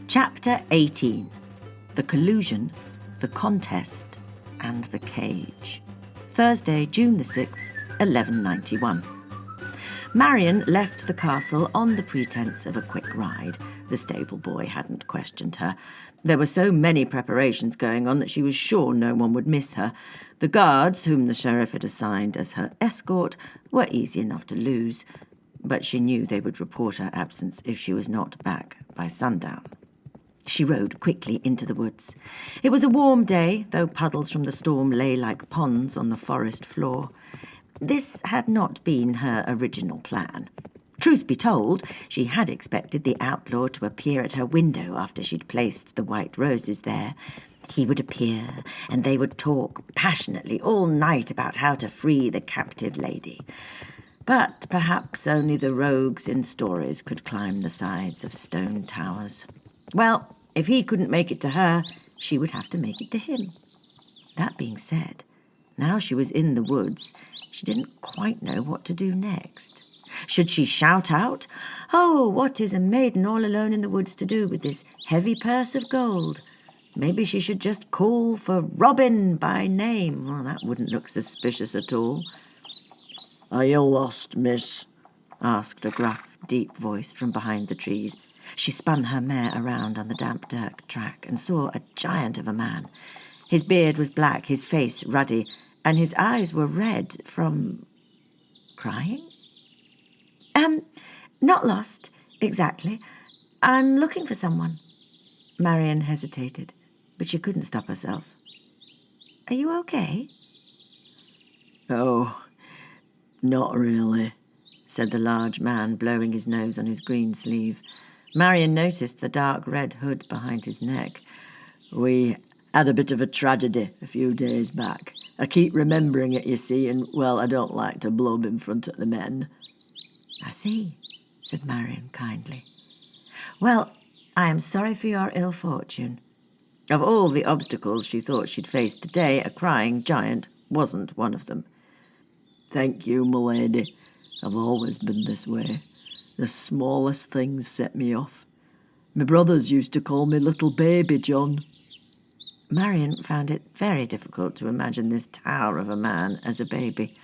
Chapter 18. The Collusion, the Contest, and the Cage. Thursday, June the 6th, 1191. Marian left the castle on the pretence of a quick ride. The stable boy hadn't questioned her. There were so many preparations going on that she was sure no one would miss her. The guards, whom the sheriff had assigned as her escort, were easy enough to lose, but she knew they would report her absence if she was not back by sundown. She rode quickly into the woods. It was a warm day, though puddles from the storm lay like ponds on the forest floor. This had not been her original plan. Truth be told, she had expected the outlaw to appear at her window after she'd placed the white roses there. He would appear, and they would talk passionately all night about how to free the captive lady. But perhaps only the rogues in stories could climb the sides of stone towers. Well, if he couldn't make it to her, she would have to make it to him. That being said, now she was in the woods, she didn't quite know what to do next. Should she shout out, "Oh, what is a maiden all alone in the woods to do with this heavy purse of gold?" Maybe she should just call for Robin by name. Well, that wouldn't look suspicious at all. "Are you lost, miss?" asked a gruff, deep voice from behind the trees. She spun her mare around on the damp dirt track and saw a giant of a man. His beard was black, his face ruddy, and his eyes were red from crying. Not lost, exactly. I'm looking for someone." Marian hesitated, but she couldn't stop herself. "Are you okay?" "Oh, not really," said the large man, blowing his nose on his green sleeve. Marian noticed the dark red hood behind his neck. "We had a bit of a tragedy a few days back. I keep remembering it, you see, and, well, I don't like to blub in front of the men." "I see," said Marian kindly. "Well, I am sorry for your ill fortune." Of all the obstacles she thought she'd face today, a crying giant wasn't one of them. "Thank you, my lady. I've always been this way. The smallest things set me off. My brothers used to call me Little Baby John." Marian found it very difficult to imagine this tower of a man as a baby.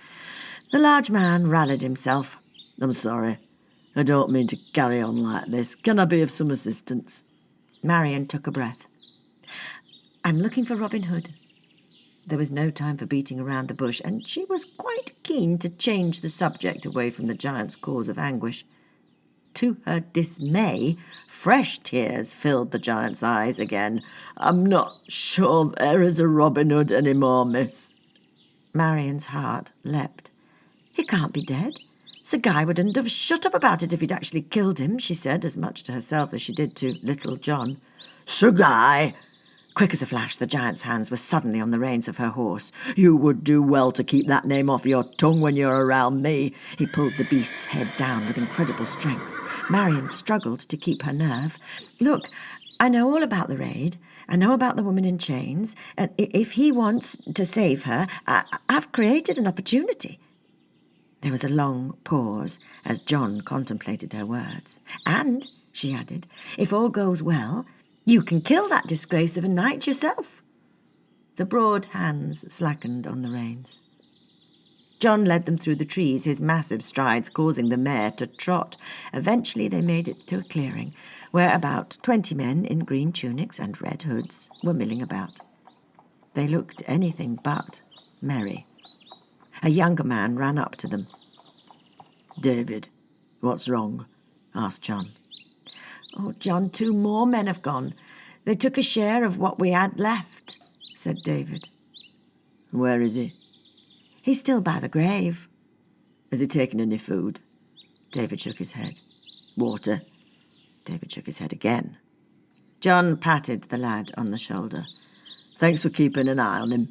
The large man rallied himself. "I'm sorry. I don't mean to carry on like this. Can I be of some assistance?" Marian took a breath. "I'm looking for Robin Hood." There was no time for beating around the bush, and she was quite keen to change the subject away from the giant's cause of anguish. To her dismay, fresh tears filled the giant's eyes again. "I'm not sure there is a Robin Hood anymore, miss." Marian's heart leapt. "He can't be dead. Sir Guy wouldn't have shut up about it if he'd actually killed him," she said, as much to herself as she did to Little John. "Sir Guy!" Quick as a flash, the giant's hands were suddenly on the reins of her horse. "You would do well to keep that name off your tongue when you're around me." He pulled the beast's head down with incredible strength. Marian struggled to keep her nerve. "Look, I know all about the raid. I know about the woman in chains. And if he wants to save her, I've created an opportunity." There was a long pause as John contemplated her words. "And," she added, "if all goes well, you can kill that disgrace of a knight yourself." The broad hands slackened on the reins. John led them through the trees, his massive strides causing the mare to trot. Eventually they made it to a clearing, where about 20 men in green tunics and red hoods were milling about. They looked anything but merry. A younger man ran up to them. "David, what's wrong?" asked John. "Oh, John, 2 more men have gone. They took a share of what we had left," said David. "Where is he?" "He's still by the grave." "Has he taken any food?" David shook his head. "Water?" David shook his head again. John patted the lad on the shoulder. "Thanks for keeping an eye on him."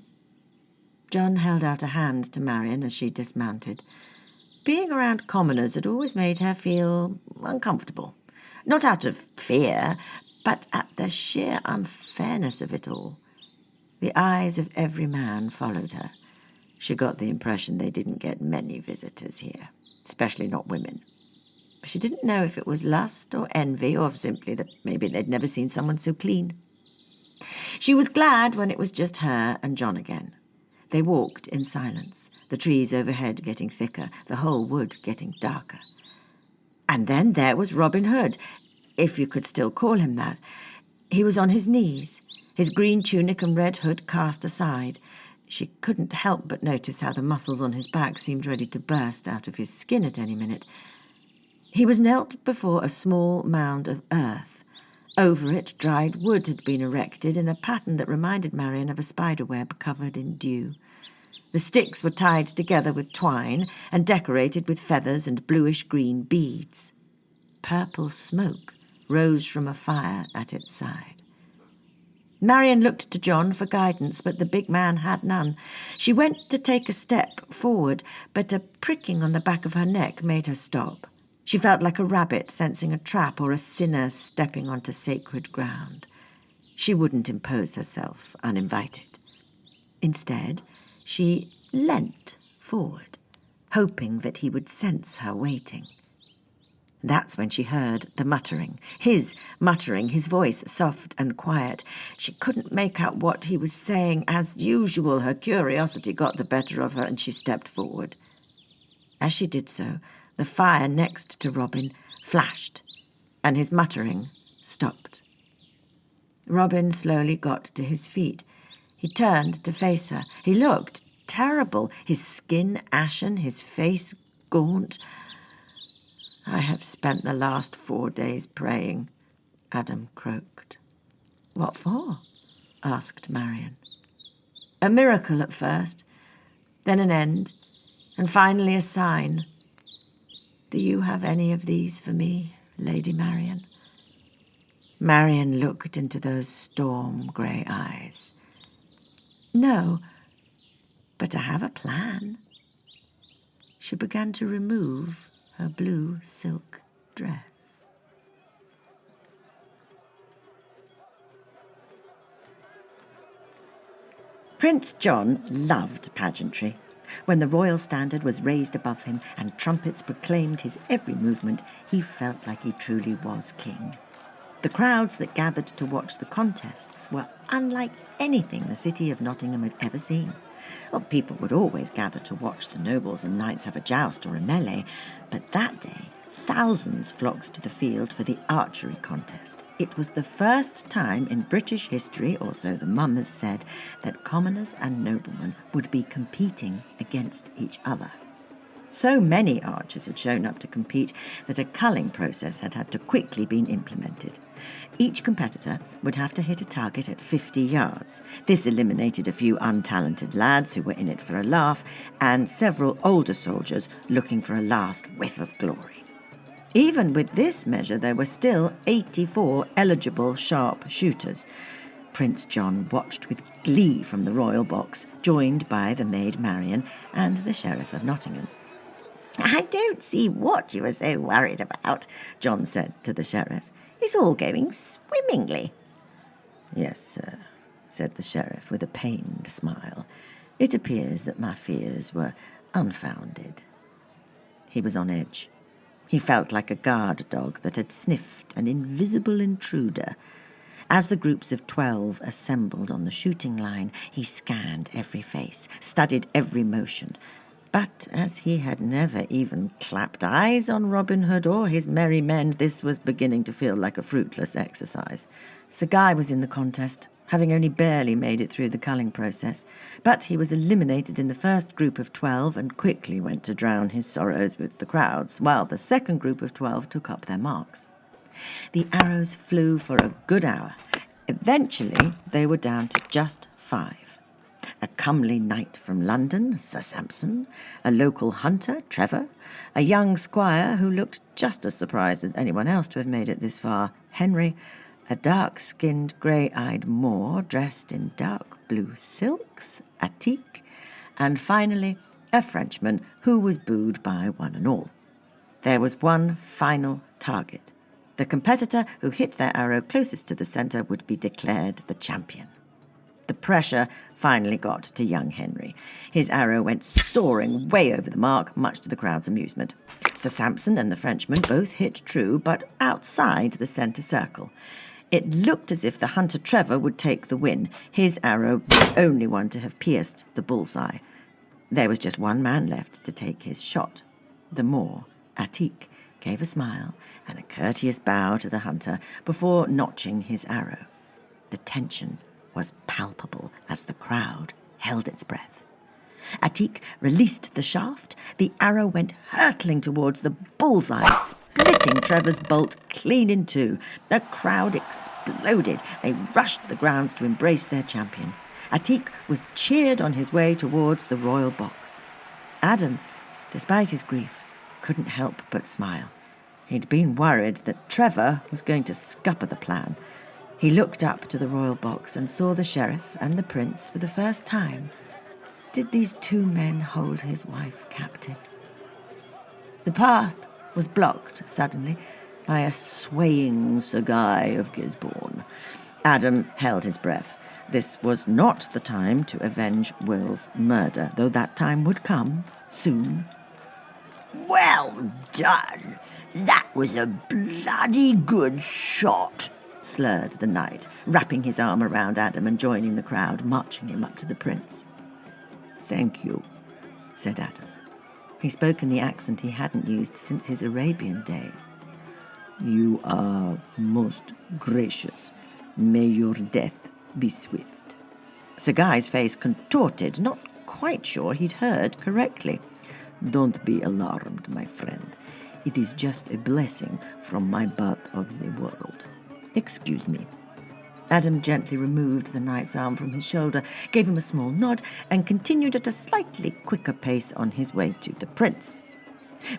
John held out a hand to Marian as she dismounted. Being around commoners had always made her feel uncomfortable. Not out of fear, but at the sheer unfairness of it all. The eyes of every man followed her. She got the impression they didn't get many visitors here, especially not women. She didn't know if it was lust or envy or simply that maybe they'd never seen someone so clean. She was glad when it was just her and John again. They walked in silence, the trees overhead getting thicker, the whole wood getting darker. And then there was Robin Hood, if you could still call him that. He was on his knees, his green tunic and red hood cast aside. She couldn't help but notice how the muscles on his back seemed ready to burst out of his skin at any minute. He was knelt before a small mound of earth. Over it, dried wood had been erected in a pattern that reminded Marion of a spider web covered in dew. The sticks were tied together with twine and decorated with feathers and bluish-green beads. Purple smoke rose from a fire at its side. Marion looked to John for guidance, but the big man had none. She went to take a step forward, but a pricking on the back of her neck made her stop. She felt like a rabbit sensing a trap or a sinner stepping onto sacred ground. She wouldn't impose herself uninvited. Instead, she leant forward, hoping that he would sense her waiting. That's when she heard the muttering, his voice soft and quiet. She couldn't make out what he was saying. As usual, her curiosity got the better of her and she stepped forward. As she did so, the fire next to Robin flashed and his muttering stopped. Robin slowly got to his feet. He turned to face her. He looked terrible, his skin ashen, his face gaunt. "I have spent the last 4 days praying," Adam croaked. "What for?" asked Marion. "A miracle at first, then an end, and finally a sign. Do you have any of these for me, Lady Marion?" Marion looked into those storm-grey eyes. "No, but I have a plan." She began to remove her blue silk dress. Prince John loved pageantry. When the royal standard was raised above him and trumpets proclaimed his every movement, he felt like he truly was king. The crowds that gathered to watch the contests were unlike anything the city of Nottingham had ever seen. Well, people would always gather to watch the nobles and knights have a joust or a melee, but that day thousands flocked to the field for the archery contest. It was the first time in British history, or so the mummers said, that commoners and noblemen would be competing against each other. So many archers had shown up to compete that a culling process had to quickly be implemented. Each competitor would have to hit a target at 50 yards. This eliminated a few untalented lads who were in it for a laugh and several older soldiers looking for a last whiff of glory. Even with this measure, there were still 84 eligible sharp shooters. Prince John watched with glee from the royal box, joined by the maid Marion and the Sheriff of Nottingham. "I don't see what you are so worried about," John said to the sheriff. "It's all going swimmingly." "Yes, sir," said the sheriff with a pained smile. "It appears that my fears were unfounded." He was on edge. He felt like a guard dog that had sniffed an invisible intruder. As the groups of 12 assembled on the shooting line, he scanned every face, studied every motion. But as he had never even clapped eyes on Robin Hood or his merry men, this was beginning to feel like a fruitless exercise. Sir Guy was in the contest, having only barely made it through the culling process, but he was eliminated in the first group of 12 and quickly went to drown his sorrows with the crowds, while the second group of 12 took up their marks. The arrows flew for a good hour. Eventually, they were down to just 5. A comely knight from London, Sir Sampson, a local hunter, Trevor, a young squire who looked just as surprised as anyone else to have made it this far, Henry, a dark-skinned, grey-eyed Moor dressed in dark blue silks, Atik, and finally a Frenchman who was booed by one and all. There was one final target. The competitor who hit their arrow closest to the centre would be declared the champion. The pressure finally got to young Henry. His arrow went soaring way over the mark, much to the crowd's amusement. Sir Sampson and the Frenchman both hit true, but outside the centre circle. It looked as if the hunter Trevor would take the win, his arrow the only one to have pierced the bullseye. There was just one man left to take his shot. The Moor, Atik, gave a smile and a courteous bow to the hunter before notching his arrow. The tension was palpable as the crowd held its breath. Atik released the shaft. The arrow went hurtling towards the bullseye, splitting Trevor's bolt clean in two. The crowd exploded. They rushed the grounds to embrace their champion. Atik was cheered on his way towards the royal box. Adam, despite his grief, couldn't help but smile. He'd been worried that Trevor was going to scupper the plan. He looked up to the royal box and saw the sheriff and the prince for the first time. Did these two men hold his wife captive? The path was blocked suddenly by a swaying Sir Guy of Gisborne. Adam held his breath. This was not the time to avenge Will's murder, though that time would come soon. Well done! That was a bloody good shot, slurred the knight, wrapping his arm around Adam and joining the crowd, marching him up to the prince. Thank you, said Adam. He spoke in the accent he hadn't used since his Arabian days. You are most gracious. May your death be swift. Sir Guy's face contorted, not quite sure he'd heard correctly. Don't be alarmed, my friend. It is just a blessing from my part of the world. Excuse me. Adam gently removed the knight's arm from his shoulder, gave him a small nod, and continued at a slightly quicker pace on his way to the prince.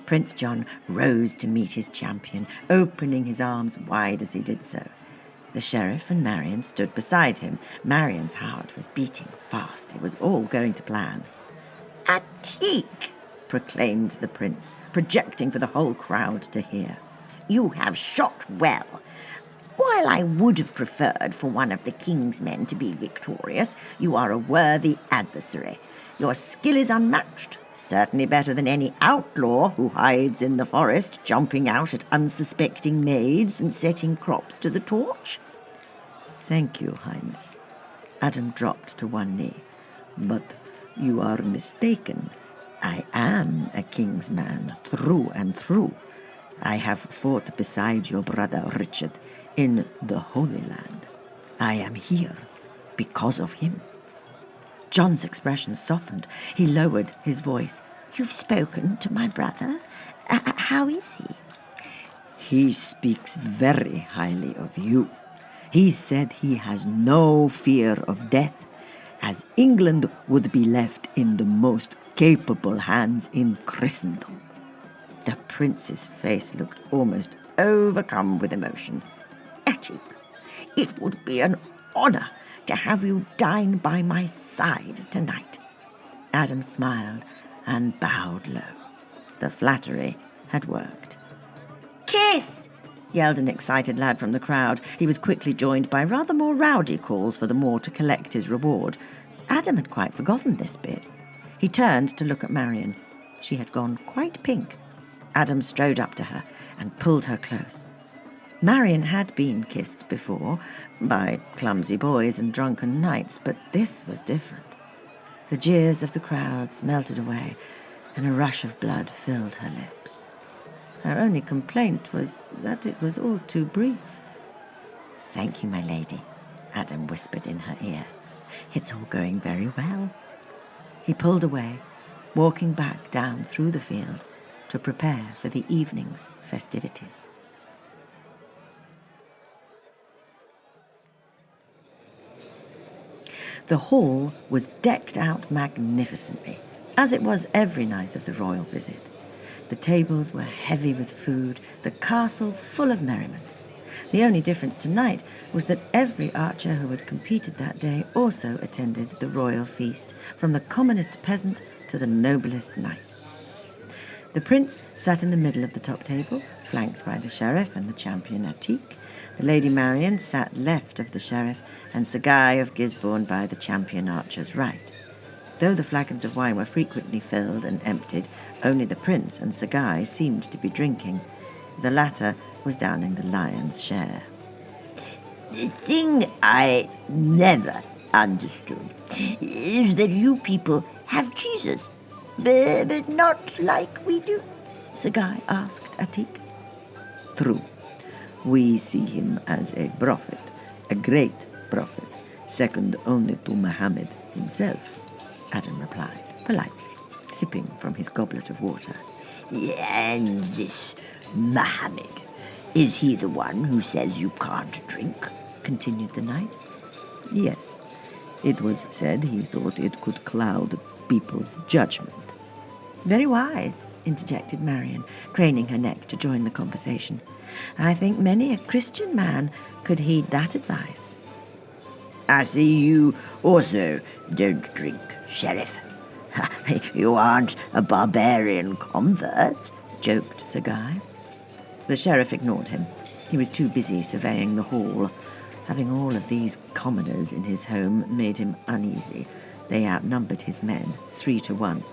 Prince John rose to meet his champion, opening his arms wide as he did so. The sheriff and Marion stood beside him. Marion's heart was beating fast. It was all going to plan. "Atik!" proclaimed the prince, projecting for the whole crowd to hear. "You have shot well. While I would have preferred for one of the king's men to be victorious, you are a worthy adversary. Your skill is unmatched, certainly better than any outlaw who hides in the forest, jumping out at unsuspecting maids and setting crops to the torch." Thank you, Highness. Adam dropped to one knee. But you are mistaken. I am a king's man, through and through. I have fought beside your brother Richard in the Holy Land. I am here because of him. John's expression softened. He lowered his voice. "You've spoken to my brother? How is he?" He speaks very highly of you. He said he has no fear of death, as England would be left in the most capable hands in Christendom. The prince's face looked almost overcome with emotion. "Atik, it would be an honor to have you dine by my side tonight." Adam smiled and bowed low. The flattery had worked. "Kiss!" yelled an excited lad from the crowd. He was quickly joined by rather more rowdy calls for the Moor to collect his reward. Adam had quite forgotten this bit. He turned to look at Marion. She had gone quite pink. Adam strode up to her and pulled her close. Marion had been kissed before, by clumsy boys and drunken knights, but this was different. The jeers of the crowds melted away, and a rush of blood filled her lips. Her only complaint was that it was all too brief. "Thank you, my lady," Adam whispered in her ear. "It's all going very well." He pulled away, walking back down through the field to prepare for the evening's festivities. The hall was decked out magnificently, as it was every night of the royal visit. The tables were heavy with food, the castle full of merriment. The only difference tonight was that every archer who had competed that day also attended the royal feast, from the commonest peasant to the noblest knight. The prince sat in the middle of the top table, flanked by the sheriff and the champion Atik. The Lady Marian sat left of the sheriff, and Sir Guy of Gisborne by the champion archer's right. Though the flagons of wine were frequently filled and emptied, only the prince and Sir Guy seemed to be drinking. The latter was downing the lion's share. The thing I never understood is that you people have Jesus, but not like we do, Sir Guy asked Atik. True. We see him as a prophet, a great prophet, second only to Muhammad himself, Adam replied, politely, sipping from his goblet of water. And this Muhammad, is he the one who says you can't drink? Continued the knight. Yes, it was said he thought it could cloud people's judgment. Very wise, interjected Marian, craning her neck to join the conversation. I think many a Christian man could heed that advice. I see you also don't drink, Sheriff. You aren't a barbarian convert, joked Sir Guy. The sheriff ignored him. He was too busy surveying the hall. Having all of these commoners in his home made him uneasy. They outnumbered his men 3-1.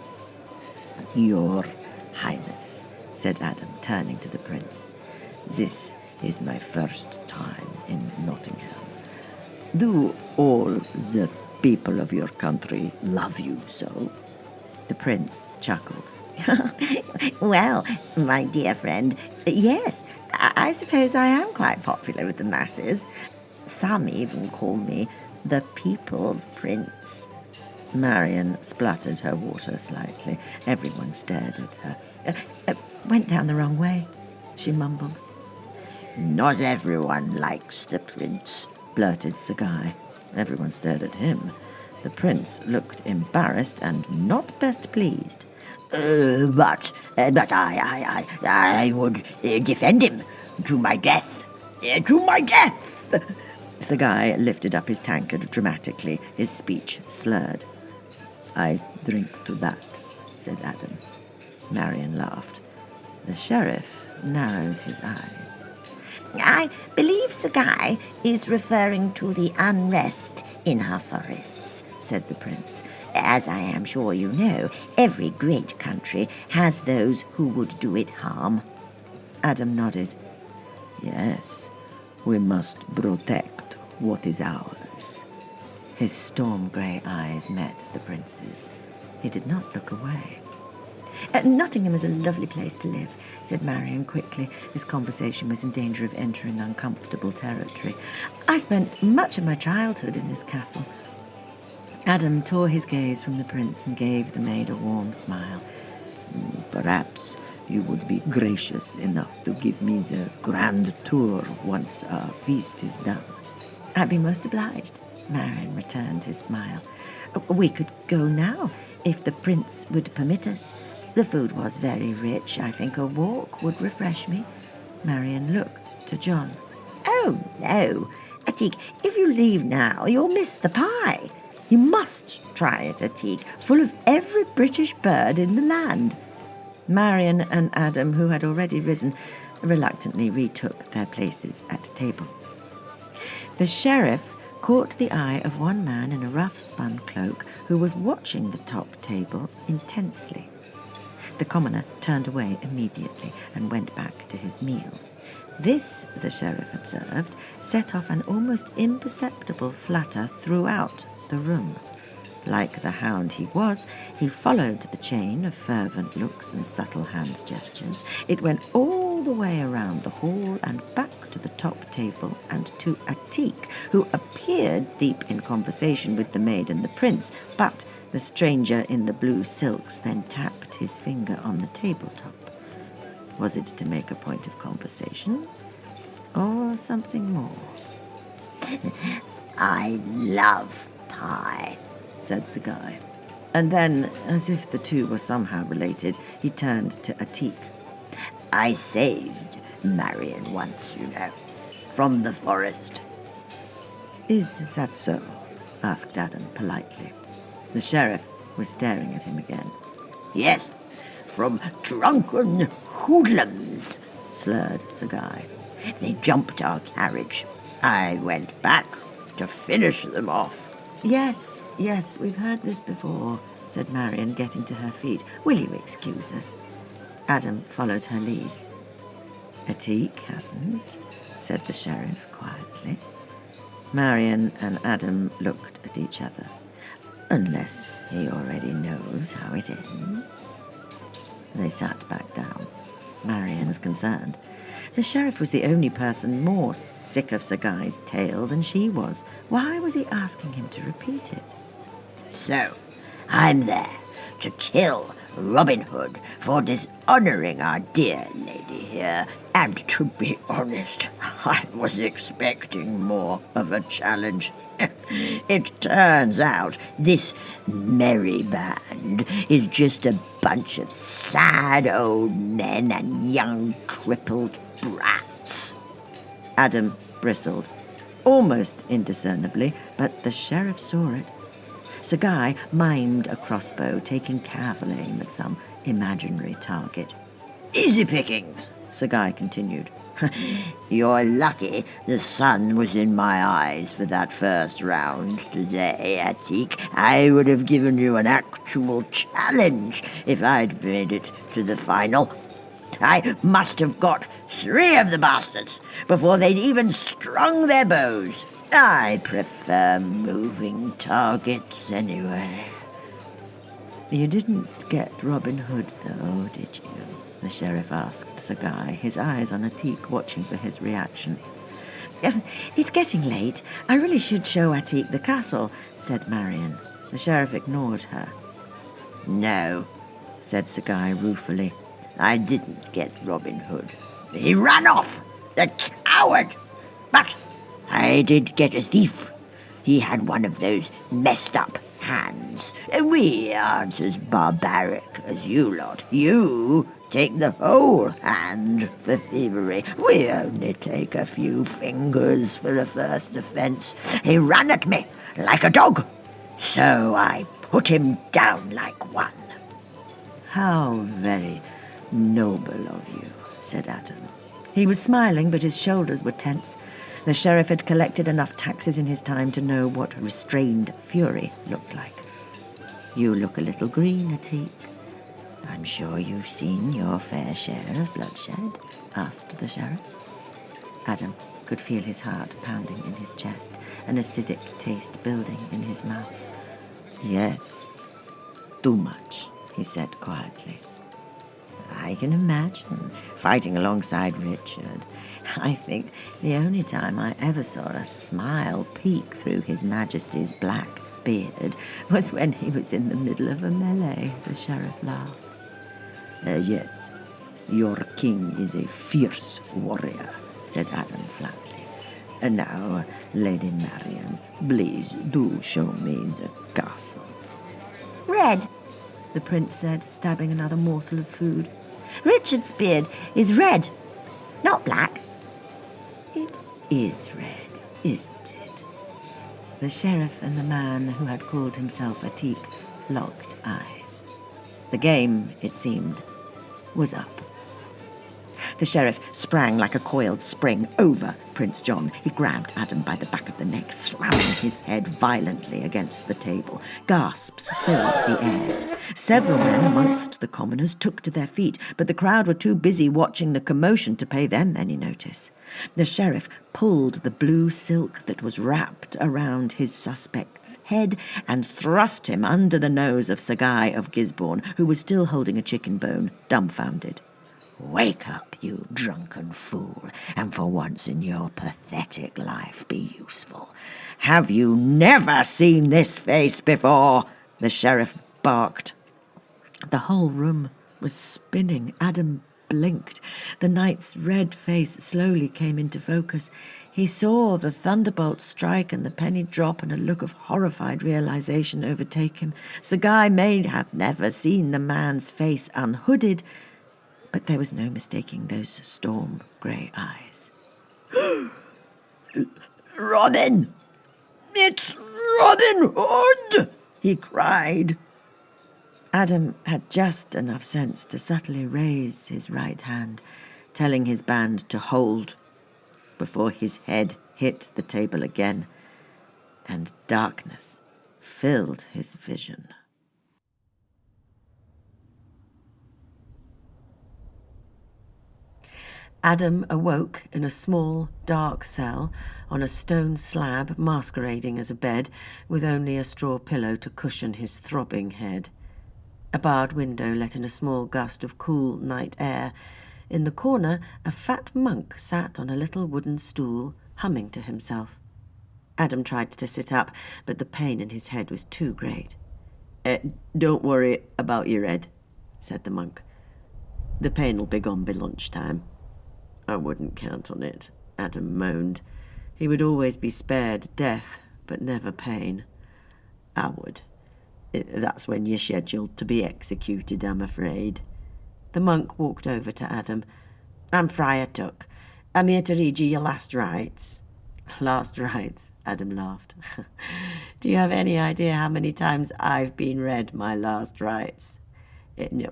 Your Highness, said Adam, turning to the prince, this is my first time in Nottingham. Do all the people of your country love you so? The prince chuckled. Well, my dear friend, yes, I suppose I am quite popular with the masses. Some even call me the People's Prince. Marian spluttered her water slightly. Everyone stared at her. Went down the wrong way, she mumbled. Not everyone likes the prince, blurted Sir Guy. Everyone stared at him. The prince looked embarrassed and not best pleased. But I would defend him to my death. To my death! Sir Guy lifted up his tankard dramatically, his speech slurred. I drink to that, said Adam. Marian laughed. The sheriff narrowed his eyes. I believe Sir Guy is referring to the unrest in our forests, said the prince. As I am sure you know, every great country has those who would do it harm. Adam nodded. Yes, we must protect what is ours. His storm-grey eyes met the prince's. He did not look away. Nottingham is a lovely place to live, said Marian quickly. This conversation was in danger of entering uncomfortable territory. I spent much of my childhood in this castle. Adam tore his gaze from the prince and gave the maid a warm smile. Perhaps you would be gracious enough to give me the grand tour once our feast is done. I'd be most obliged. Marian returned his smile. We could go now, if the prince would permit us. The food was very rich. I think a walk would refresh me. Marian looked to John. Oh, no. Atik, if you leave now, you'll miss the pie. You must try it, Atik, full of every British bird in the land. Marian and Adam, who had already risen, reluctantly retook their places at table. The sheriff caught the eye of one man in a rough-spun cloak who was watching the top table intensely. The commoner turned away immediately and went back to his meal. This, the sheriff observed, set off an almost imperceptible flutter throughout the room. Like the hound he was, he followed the chain of fervent looks and subtle hand gestures. It went all the way around the hall and back to the top table and to Atik, who appeared deep in conversation with the maid and the prince, but the stranger in the blue silks then tapped his finger on the tabletop. Was it to make a point of conversation, or something more? I love pie, said Sir Guy. And then, as if the two were somehow related, he turned to Atik. I saved Marian once, you know, from the forest. Is that so? Asked Adam politely. The sheriff was staring at him again. Yes, from drunken hoodlums," slurred Sir Guy. "They jumped our carriage. I went back to finish them off." Yes, we've heard this before, said Marian, getting to her feet. Will you excuse us? Adam followed her lead. Atik hasn't, said the sheriff quietly. Marian and Adam looked at each other. Unless he already knows how it ends. They sat back down. Marian was concerned. The sheriff was the only person more sick of Sir Guy's tale than she was. Why was he asking him to repeat it? "So, I'm there to kill Robin Hood for dishonouring our dear lady here, and to be honest, I was expecting more of a challenge. It turns out this merry band is just a bunch of sad old men and young crippled brats." Adam bristled, almost indiscernibly, but the sheriff saw it. Sir Guy mimed a crossbow, taking careful aim at some imaginary target. "Easy pickings," Sir Guy continued. "You're lucky the sun was in my eyes for that first round today, Atik. I would have given you an actual challenge if I'd made it to the final. I must have got 3 of the bastards before they'd even strung their bows. I prefer moving targets anyway." You didn't get Robin Hood, though, did you? The sheriff asked Sir Guy, his eyes on Atik, watching for his reaction. It's getting late. I really should show Atik the castle, said Marian. The sheriff ignored her. "No," said Sir Guy ruefully. "I didn't get Robin Hood. He ran off, the coward! But I did get a thief. He had one of those messed-up hands. We aren't as barbaric as you lot. You take the whole hand for thievery. We only take a few fingers for a first offence. He ran at me like a dog, so I put him down like one." How very noble of you, said Adam. He was smiling, but his shoulders were tense. The sheriff had collected enough taxes in his time to know what restrained fury looked like. You look a little green, Atik. I'm sure you've seen your fair share of bloodshed, asked the sheriff. Adam could feel his heart pounding in his chest, an acidic taste building in his mouth. Yes, too much, he said quietly. I can imagine fighting alongside Richard. I think the only time I ever saw a smile peek through His Majesty's black beard was when he was in the middle of a melee, the sheriff laughed. Yes, your king is a fierce warrior, said Adam flatly. And now, Lady Marian, please do show me the castle. Red, the prince said, stabbing another morsel of food. Richard's beard is red, not black. It is red, isn't it? The sheriff and the man who had called himself Atik locked eyes. The game, it seemed, was up. The sheriff sprang like a coiled spring over Prince John. He grabbed Adam by the back of the neck, slamming his head violently against the table. Gasps filled the air. Several men amongst the commoners took to their feet, but the crowd were too busy watching the commotion to pay them any notice. The sheriff pulled the blue silk that was wrapped around his suspect's head and thrust him under the nose of Sir Guy of Gisborne, who was still holding a chicken bone, dumbfounded. Wake up, you drunken fool, and for once in your pathetic life be useful. Have you never seen this face before? The sheriff barked. The whole room was spinning. Adam blinked. The knight's red face slowly came into focus. He saw the thunderbolt strike and the penny drop, and a look of horrified realization overtake him. Sir Guy may have never seen the man's face unhooded, but there was no mistaking those storm-grey eyes.'Robin! It's Robin Hood!' he cried. Adam had just enough sense to subtly raise his right hand, telling his band to hold, before his head hit the table again, and darkness filled his vision. Adam awoke in a small, dark cell on a stone slab masquerading as a bed, with only a straw pillow to cushion his throbbing head. A barred window let in a small gust of cool night air. In the corner, a fat monk sat on a little wooden stool, humming to himself. Adam tried to sit up, but the pain in his head was too great. Don't worry about your head," said the monk. "The pain'll be gone by lunchtime." "I wouldn't count on it," Adam moaned. He would always be spared death, but never pain. "I would. That's when you're scheduled to be executed, I'm afraid." The monk walked over to Adam. "I'm Friar Tuck. I'm here to read you your last rites." "Last rites?" Adam laughed. "Do you have any idea how many times I've been read my last rites?"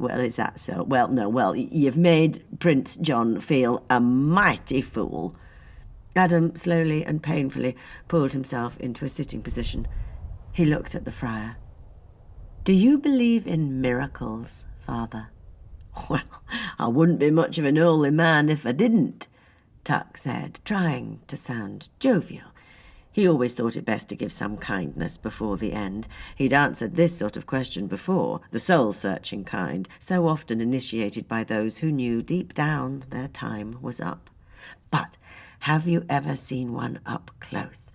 Well, is that so? Well, you've made Prince John feel a mighty fool." Adam slowly and painfully pulled himself into a sitting position. He looked at the friar. "Do you believe in miracles, Father?" "Well, I wouldn't be much of an holy man if I didn't," Tuck said, trying to sound jovial. He always thought it best to give some kindness before the end. He'd answered this sort of question before, the soul-searching kind, so often initiated by those who knew deep down their time was up. "But have you ever seen one up close?"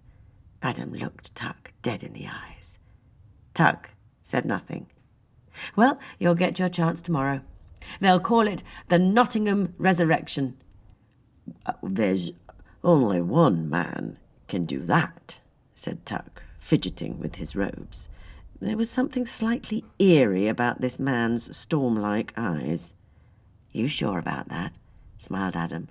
Adam looked Tuck dead in the eyes. Tuck said nothing. "Well, you'll get your chance tomorrow. They'll call it the Nottingham Resurrection." "There's only one man can do that," said Tuck, fidgeting with his robes. There was something slightly eerie about this man's storm-like eyes. "You sure about that?" smiled Adam.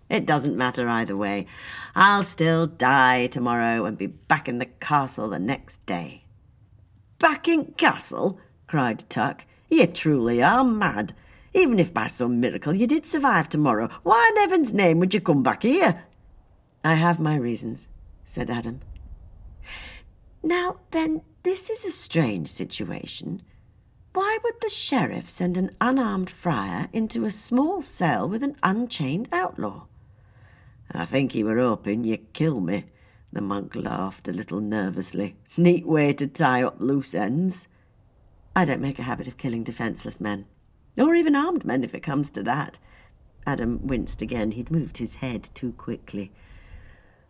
"It doesn't matter either way. I'll still die tomorrow and be back in the castle the next day." "Back in castle?" cried Tuck. "You truly are mad. Even if by some miracle you did survive tomorrow, why in heaven's name would you come back here?" "I have my reasons," said Adam. "Now then, this is a strange situation. Why would the sheriff send an unarmed friar into a small cell with an unchained outlaw?" "I think he were hoping you'd kill me," the monk laughed a little nervously. "Neat way to tie up loose ends." "I don't make a habit of killing defenceless men, or even armed men if it comes to that." Adam winced again. He'd moved his head too quickly.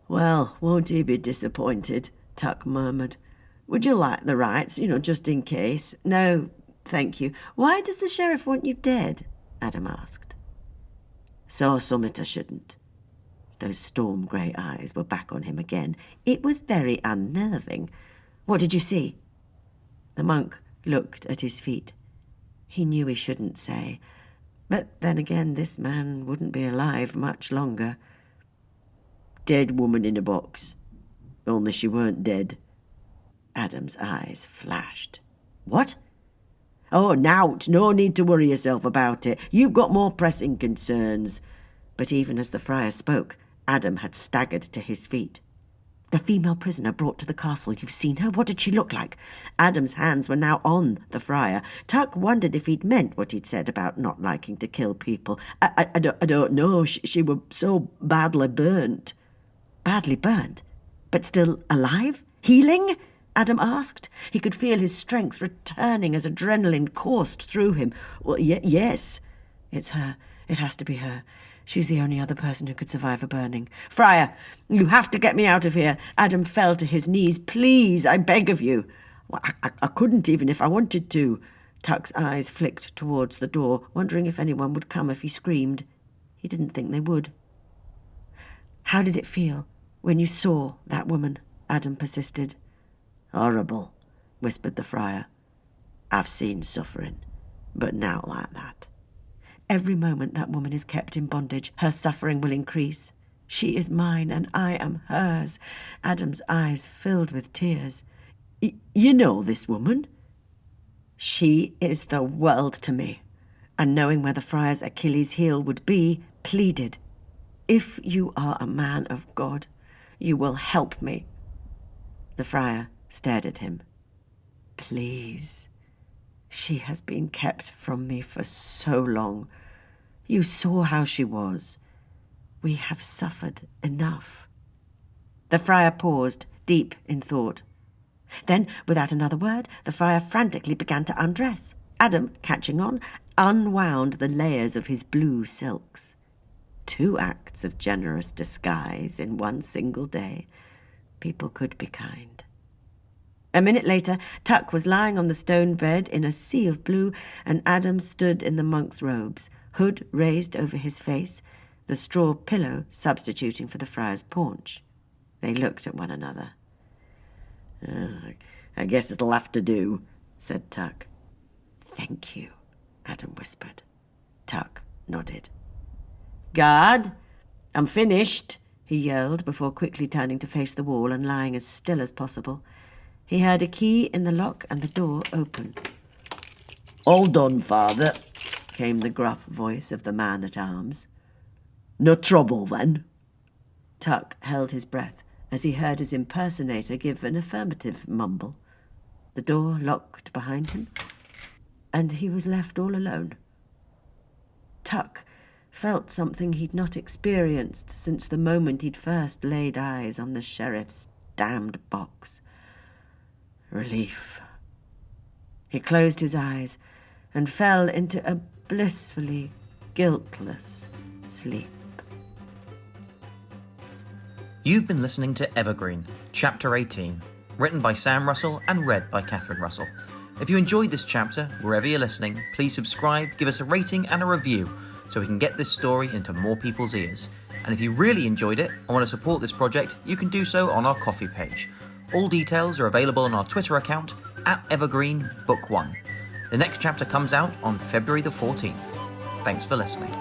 "Well, won't he be disappointed?" Tuck murmured. "Would you like the rights, just in case?" "No, thank you. Why does the sheriff want you dead?" Adam asked. "So summit I shouldn't." Those storm-grey eyes were back on him again. It was very unnerving. "What did you see?" The monk looked at his feet. He knew he shouldn't say, but then again this man wouldn't be alive much longer. "Dead woman in a box. Only she weren't dead." Adam's eyes flashed. "What?" "Oh, nowt. No need to worry yourself about it. You've got more pressing concerns." But even as the friar spoke, Adam had staggered to his feet. "The female prisoner brought to the castle, you've seen her? What did she look like?" Adam's hands were now on the friar. Tuck wondered if he'd meant what he'd said about not liking to kill people. I don't know. She were so badly burnt." "Badly burnt? But still alive? Healing?" Adam asked. He could feel his strength returning as adrenaline coursed through him. "Well, yes." "It's her. It has to be her. She's the only other person who could survive a burning." "Friar, you have to get me out of here." Adam fell to his knees. "Please, I beg of you." "Well, I couldn't even if I wanted to." Tuck's eyes flicked towards the door, wondering if anyone would come if he screamed. He didn't think they would. "How did it feel when you saw that woman?" Adam persisted. "Horrible," whispered the friar. "I've seen suffering, but not like that. Every moment that woman is kept in bondage, her suffering will increase. She is mine, and I am hers." Adam's eyes filled with tears. You know this woman?" She is the world to me, and knowing where the friar's Achilles' heel would be, pleaded, "If you are a man of God, you will help me." The friar stared at him. "Please. She has been kept from me for so long. You saw how she was. We have suffered enough." The friar paused, deep in thought. Then, without another word, the friar frantically began to undress. Adam, catching on, unwound the layers of his blue silks. 2 acts of generous disguise in one single day. People could be kind. A minute later, Tuck was lying on the stone bed in a sea of blue, and Adam stood in the monk's robes, hood raised over his face, the straw pillow substituting for the friar's paunch. They looked at one another. I guess it'll have to do," said Tuck. "Thank you," Adam whispered. Tuck nodded. "Guard, I'm finished," he yelled before quickly turning to face the wall and lying as still as possible. He heard a key in the lock and the door open. "All done, Father," Came the gruff voice of the man-at-arms. "No trouble, then?" Tuck held his breath as he heard his impersonator give an affirmative mumble. The door locked behind him, and he was left all alone. Tuck felt something he'd not experienced since the moment he'd first laid eyes on the sheriff's damned box. Relief. He closed his eyes and fell into a blissfully guiltless sleep. You've been listening to Evergreen, Chapter 18, written by Sam Russell and read by Catherine Russell. If you enjoyed this chapter, wherever you're listening, please subscribe, give us a rating and a review so we can get this story into more people's ears. And if you really enjoyed it and want to support this project, you can do so on our Ko-fi page. All details are available on our Twitter account @EvergreenBook1. The next chapter comes out on February the 14th. Thanks for listening.